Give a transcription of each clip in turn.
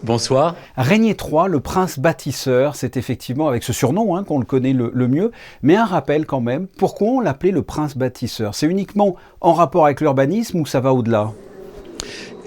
Bonsoir. Régnier III, le prince bâtisseur, c'est effectivement avec ce surnom qu'on le connaît le mieux, mais un rappel quand même, pourquoi on l'appelait le prince bâtisseur? C'est uniquement en rapport avec l'urbanisme ou ça va au-delà?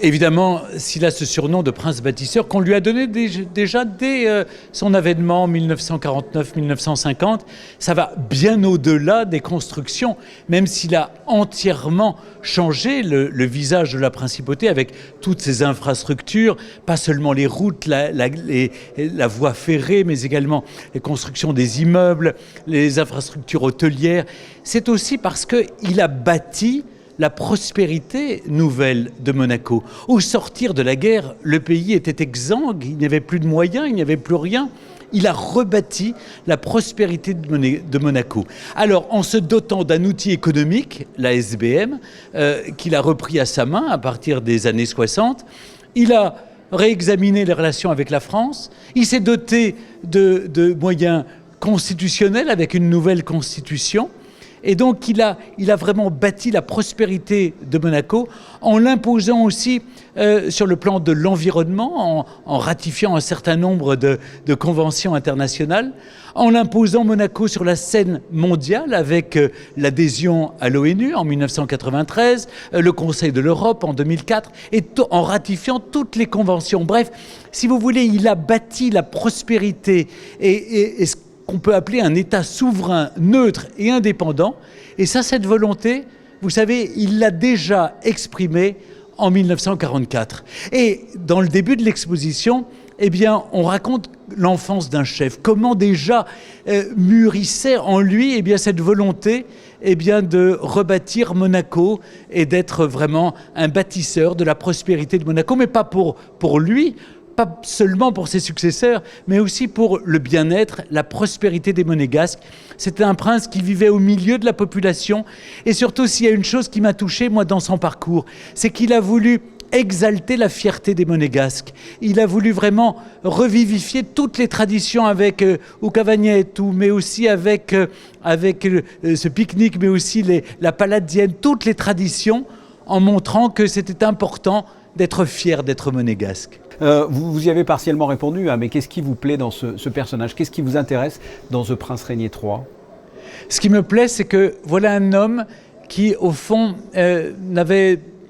Évidemment, s'il a ce surnom de prince bâtisseur qu'on lui a donné déjà dès son avènement en 1949-1950, ça va bien au-delà des constructions, même s'il a entièrement changé le visage de la principauté avec toutes ses infrastructures, pas seulement les routes, la voie ferrée, mais également les constructions des immeubles, les infrastructures hôtelières. C'est aussi parce qu'il a bâti la prospérité nouvelle de Monaco. Au sortir de la guerre, le pays était exsangue, il n'y avait plus de moyens, il n'y avait plus rien. Il a rebâti la prospérité de Monaco. Alors, en se dotant d'un outil économique, la SBM, qu'il a repris à sa main à partir des années 60, il a réexaminé les relations avec la France, il s'est doté de moyens constitutionnels avec une nouvelle constitution. Et donc, il a vraiment bâti la prospérité de Monaco en l'imposant aussi sur le plan de l'environnement, en ratifiant un certain nombre de conventions internationales, en l'imposant Monaco sur la scène mondiale avec l'adhésion à l'ONU en 1993, le Conseil de l'Europe en 2004, et en ratifiant toutes les conventions. Bref, si vous voulez, il a bâti la prospérité et ce qu'on peut appeler un État souverain, neutre et indépendant. Et ça, cette volonté, vous savez, il l'a déjà exprimée en 1944. Et dans le début de l'exposition, eh bien, on raconte l'enfance d'un chef, comment déjà mûrissait en lui cette volonté de rebâtir Monaco et d'être vraiment un bâtisseur de la prospérité de Monaco, mais pas pour lui, pas seulement pour ses successeurs, mais aussi pour le bien-être, la prospérité des Monégasques. C'était un prince qui vivait au milieu de la population. Et surtout, s'il y a une chose qui m'a touché, moi, dans son parcours, c'est qu'il a voulu exalter la fierté des Monégasques. Il a voulu vraiment revivifier toutes les traditions avec Ucavagnette, mais aussi avec ce pique-nique, mais aussi la paladienne, toutes les traditions, en montrant que c'était important d'être fier d'être monégasque. Vous y avez partiellement répondu, mais qu'est-ce qui vous plaît dans ce personnage? Qu'est-ce qui vous intéresse dans ce prince Régnier III? Ce qui me plaît, c'est que voilà un homme qui, au fond,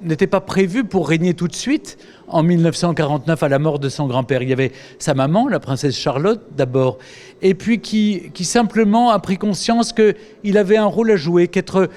n'était pas prévu pour régner tout de suite. En 1949, à la mort de son grand-père, il y avait sa maman, la princesse Charlotte, d'abord, et puis qui simplement a pris conscience qu'il avait un rôle à jouer, qu'être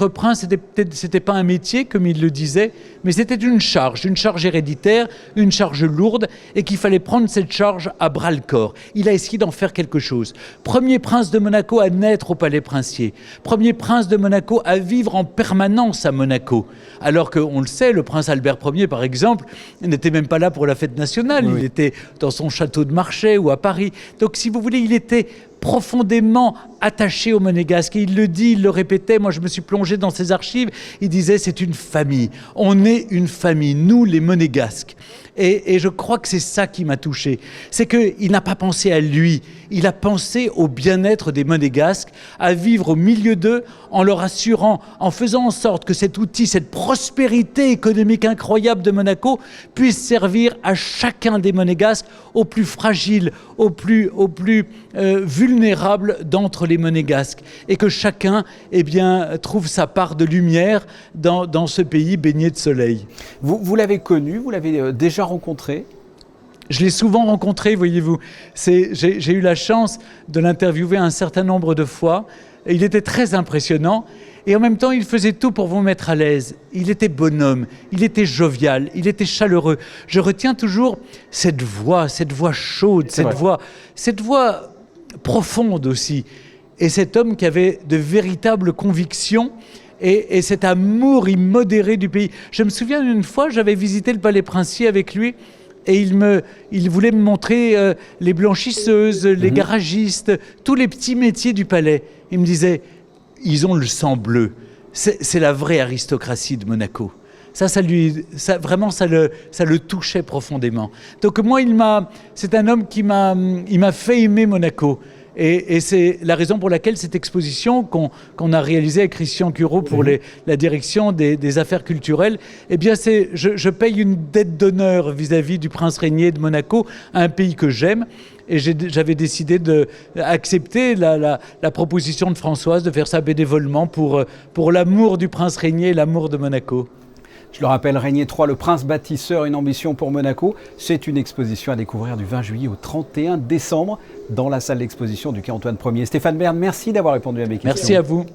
prince, c'était pas un métier, comme il le disait, mais c'était une charge héréditaire, une charge lourde, et qu'il fallait prendre cette charge à bras-le-corps. Il a essayé d'en faire quelque chose. Premier prince de Monaco à naître au palais princier. Premier prince de Monaco à vivre en permanence à Monaco. Alors qu'on le sait, le prince Albert Ier, par exemple, n'était même pas là pour la fête nationale. Oui. Il était dans son château de Marchais ou à Paris. Donc, si vous voulez, il était profondément attaché aux Monégasques. Et il le dit, il le répétait. Moi, je me suis plongé dans ses archives. Il disait, c'est une famille. On est une famille, nous, les Monégasques. Et je crois que c'est ça qui m'a touché. C'est qu'il n'a pas pensé à lui. Il a pensé au bien-être des Monégasques, à vivre au milieu d'eux, en leur assurant, en faisant en sorte que cet outil, cette prospérité économique incroyable de Monaco puisse servir à chacun des Monégasques, aux plus fragiles, aux plus vulnérables d'entre les Monégasques. Et que chacun trouve sa part de lumière dans ce pays baigné de soleil. Vous l'avez connu, vous l'avez déjà rencontré? Je l'ai souvent rencontré, voyez-vous. J'ai eu la chance de l'interviewer un certain nombre de fois. Et il était très impressionnant. Et en même temps, il faisait tout pour vous mettre à l'aise. Il était bonhomme, il était jovial, il était chaleureux. Je retiens toujours cette voix chaude, cette voix profonde aussi. Et cet homme qui avait de véritables convictions et cet amour immodéré du pays. Je me souviens d'une fois, j'avais visité le Palais Princier avec lui et il voulait me montrer les blanchisseuses, les garagistes, tous les petits métiers du palais. Il me disait, ils ont le sang bleu. C'est la vraie aristocratie de Monaco. Ça le touchait profondément. Donc moi, c'est un homme il m'a fait aimer Monaco. Et c'est la raison pour laquelle cette exposition qu'on a réalisée avec Christian Curaud pour la direction des affaires culturelles, eh bien je paye une dette d'honneur vis-à-vis du prince régnier de Monaco, un pays que j'aime. Et j'avais décidé d'accepter la proposition de Françoise de faire ça bénévolement pour l'amour du prince régnier et l'amour de Monaco. Je le rappelle, Régnier III, le prince bâtisseur, une ambition pour Monaco. C'est une exposition à découvrir du 20 juillet au 31 décembre dans la salle d'exposition du quai Antoine Ier. Stéphane Bern, merci d'avoir répondu à mes questions. Merci à vous.